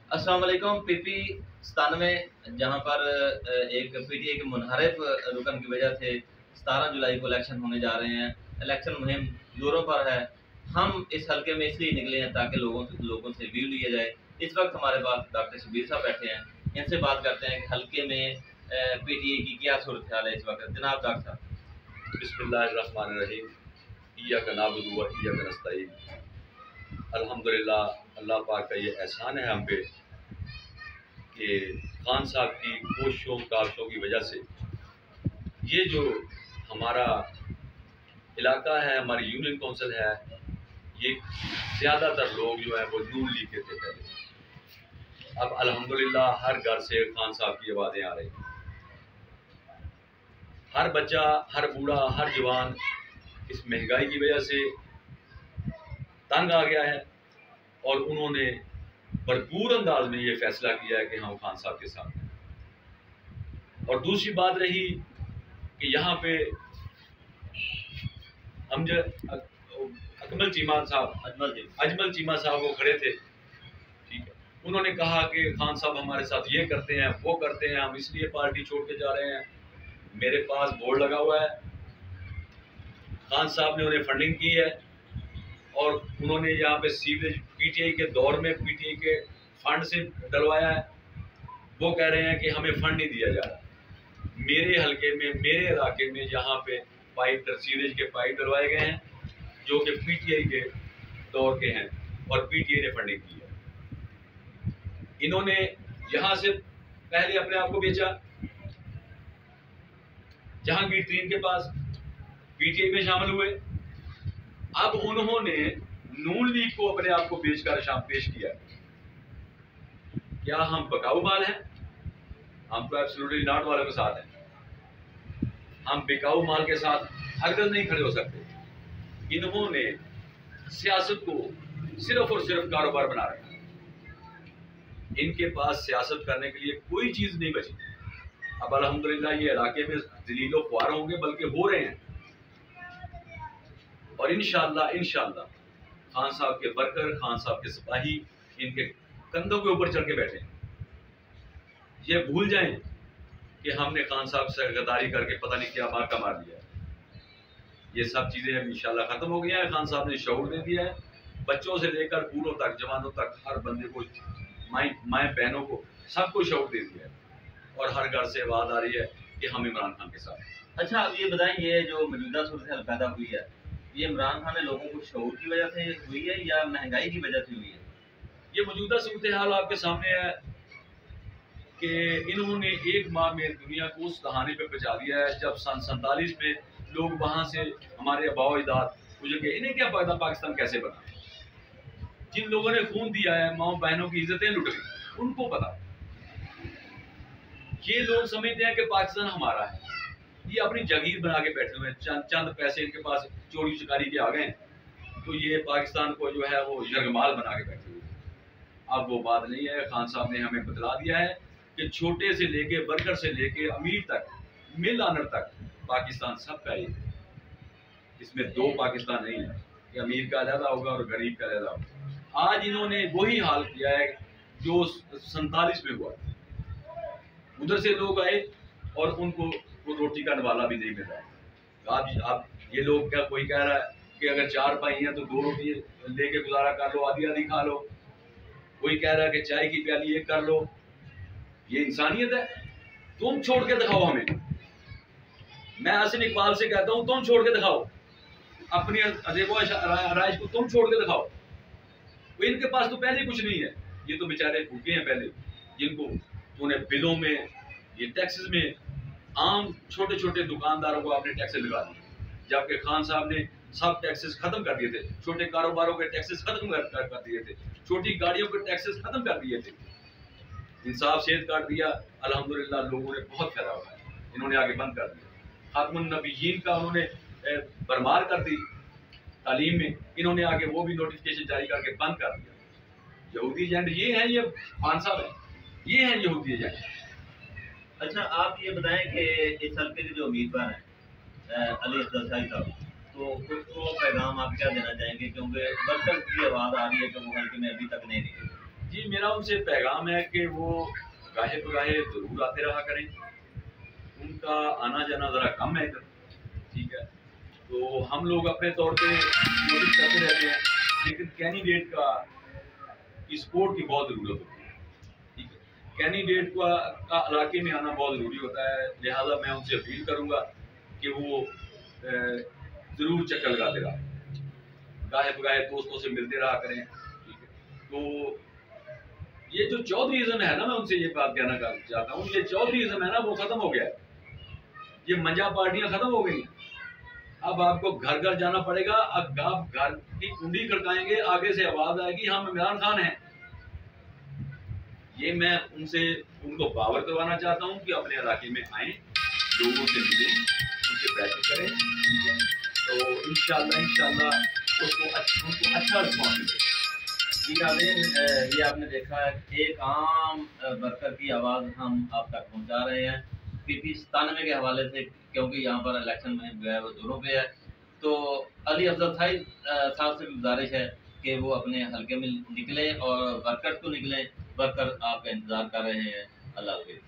अस्सलाम वालेकुम। पीपी 97 जहाँ पर एक पीटीए के मुनहरिफ रुकन की वजह से 17 जुलाई को इलेक्शन होने जा रहे हैं। इलेक्शन मुहिम जोरों पर है। हम इस हल्के में इसलिए निकले हैं ताकि लोगों से व्यू लिया जाए। इस वक्त हमारे पास डॉक्टर शबीर साहब बैठे हैं, इनसे बात करते हैं कि हल्के में पीटीए की क्या सूरत हाल है इस वक्त। जनाब डॉक्टर साहब। बिस्मिल्लाहिर्रहमानिर्रहीम। इय्याका नअबुदु व इय्याका नस्तईन। अल्हम्दुलिल्लाह, अल्लाह पाक का ये एहसान है हम पे कि खान साहब की कोशिशों काविशों की वजह से ये जो हमारा इलाका है, हमारी यूनियन काउंसिल है, ये ज़्यादातर लोग जो हैं वो नून लीग के थे पहले। अब अल्हम्दुलिल्लाह हर घर से खान साहब की आवाज़ें आ रही हैं। हर बच्चा, हर बूढ़ा, हर जवान इस महंगाई की वजह से तंग आ गया है और उन्होंने भरपूर अंदाज में ये फैसला किया है कि हम खान साहब के साथ हैं। और दूसरी बात रही कि यहाँ पे हम जो अजमल चीमा साहब वो खड़े थे, ठीक है, उन्होंने कहा कि खान साहब हमारे साथ ये करते हैं, वो करते हैं, हम इसलिए पार्टी छोड़ के जा रहे हैं। मेरे पास बोर्ड लगा हुआ है, खान साहब ने उन्हें फंडिंग की है और उन्होंने यहाँ पे सीवरेज पीटीआई के दौर में पीटीआई के फंड से डलवाया है। वो कह रहे हैं कि हमें फंड नहीं दिया जा रहा। मेरे हलके में, मेरे इलाके में यहाँ पे सीवरेज के पाइप डलवाए गए हैं जो कि पीटीआई के दौर के हैं और पीटीआई ने फंडिंग की है। इन्होंने यहाँ से पहले अपने आप को बेचा जहांगीर तरीन के पास, पीटीआई में शामिल हुए। अब उन्होंने नून लीग को अपने आप को बेचकर शाम पेश किया। क्या हम बकाऊ माल हैं? हम तो एब्सोल्युटली नॉट वालों के साथ हैं। हम बिकाऊ माल के साथ हरगिज़ नहीं खड़े हो सकते। इन्होंने सियासत को सिर्फ और सिर्फ कारोबार बना रखा है। इनके पास सियासत करने के लिए कोई चीज नहीं बची। अब अल्हम्दुलिल्लाह ये इलाके में जलीलो ख्वार होंगे, बल्कि हो रहे हैं। और इंशाअल्लाह खान साहब के वर्कर, खान साहब के सिपाही इनके कंधों के ऊपर चढ़ के बैठे हैं। ये भूल जाएं कि हमने खान साहब से गद्दारी करके पता नहीं क्या मार्का मार दिया है। ये सब चीजें इंशाअल्लाह खत्म हो गई हैं। खान साहब ने शऊर दे दिया है। बच्चों से लेकर बूढ़ों तक, जवानों तक, हर बंदे को, माएँ बहनों को, सबको शऊर दे दिया है और हर घर से आवाज आ रही है कि हम इमरान खान के साथ। अच्छा, आप ये बताएं, ये जो मौजूदा सूरत हाल पैदा हुई है, ये इमरान खान ने लोगों को शऊर की वजह से हुई है या महंगाई की वजह से हुई है? ये मौजूदा सूरत हाल आपके सामने है कि इन्होंने एक माह में दुनिया को उस कहानी पे पहुंचा दिया है जब सन 47 में लोग वहां से हमारे आबाओ अजदाद गुजर गए। इन्हें क्या पता पाकिस्तान कैसे बना? जिन लोगों ने खून दिया है, माँ बहनों की इज्जतें लुट गई, उनको पता। ये लोग समझते हैं कि पाकिस्तान हमारा है। ये अपनी जागीर बना के बैठे हुए हैं। चंद पैसे इनके पास चोरी चकारी के आ गए, तो ये पाकिस्तान को जो है वो यरगमाल बना के बैठे हुए हैं। अब वो बात नहीं है। खान साहब ने हमें बतला दिया है कि छोटे से लेके वर्कर से लेके अमीर तक, मिल आनर तक, पाकिस्तान सबका ही है। इसमें दो पाकिस्तान नहीं है कि अमीर का अलहदा होगा और गरीब का अलहदा होगा। आज इन्होंने वही हाल किया है जो 47 में हुआ। उधर से लोग आए और उनको वो रोटी का नवाला भी नहीं मिल रहा है। आप ये लोग, क्या कोई कह रहा है कि अगर 4 भाई हैं तो 2 रोटी लेके गुजारा कर लो, आधी आधी खा लो। कोई कह रहा है कि चाय की प्याली एक कर लो। ये इंसानियत है? तुम छोड़ के दिखाओ हमें। मैं हसन इकबाल से कहता हूं, तुम छोड़ के दिखाओ अपनी आराइश को, तुम छोड़ के दिखाओ। तो इनके पास तो पहले कुछ नहीं है। ये तो बेचारे भूखे हैं पहले, जिनको उन्हें बिलों में, ये टैक्सेस में, आम छोटे छोटे दुकानदारों को आपने टैक्सेस लगा दिए, जबकि खान साहब ने सब टैक्सेस खत्म कर दिए थे। छोटे कारोबारों के टैक्सेस खत्म कर दिए थे, छोटी गाड़ियों के टैक्सेस खत्म कर दिए थे। इंसाफ सेहत काट दिया। अल्हम्दुलिल्लाह लोगों ने बहुत फायदा उठाया। इन्होंने आगे बंद कर दिया। खातमुन नबीयीन का उन्होंने भरमार कर दी तालीम में, इन्होंने आगे वो भी नोटिफिकेशन जारी करके बंद कर दिया। यहूदी एजेंट ये हैं, ये खान साहब है, ये हैं यहूदी एजेंट। अच्छा, आप ये बताएं कि इस हल्के के जो उम्मीदवार हैं अली अफजल साहब, तो उसको पैगाम आप क्या देना चाहेंगे? क्योंकि वर्कर्स की आवाज़ आ रही है कि वो हल्के में अभी तक नहीं निकली। जी, मेरा उनसे पैगाम है कि वो गाहे बगाहे जरूर आते रहा करें। उनका आना जाना जरा कम है इधर, ठीक है। तो हम लोग अपने तौर पे कोशिश करते रहते हैं, लेकिन कैंडिडेट का सपोर्ट की बहुत जरूरत होती है, ठीक है। कैंडिडेट का इलाके में आना बहुत जरूरी होता है, लिहाजा मैं उनसे अपील करूंगा कि वो जरूर चक्कर लगाते रहा, गाहे बगाहे दोस्तों से मिलते रहा करें, ठीक है। तो ये जो चौधरीज़म है ना, मैं उनसे ये बात कहना चाहता हूँ, ये चौधरीज़म है ना वो खत्म हो गया है। ये मंजा पार्टियां खत्म हो गई। अब आपको घर घर जाना पड़ेगा। अब आप घर की कुंडी खड़काएंगे, आगे से आवाज आएगी हम इमरान खान हैं। ये मैं उनको बावर करवाना चाहता हूँ कि अपने इलाके में आए, लोगों से मिलें, उनसे बैठक करें, ठीक है। तो इंशाल्लाह उनको अच्छा रिस्पॉन्स मिलेगा। जी नाज़रीन, ये आपने देखा है, एक आम वर्कर की आवाज़ हम आप तक पहुंचा रहे हैं PP 97 के हवाले से, क्योंकि यहाँ पर इलेक्शन में जो है वो जोरों पे है। तो अली अफजल साहब से गुजारिश है कि वो अपने हल्के में निकले और वर्कर तो निकले, वर्कर आपका इंतज़ार कर रहे हैं। अल्लाह हाफिज़।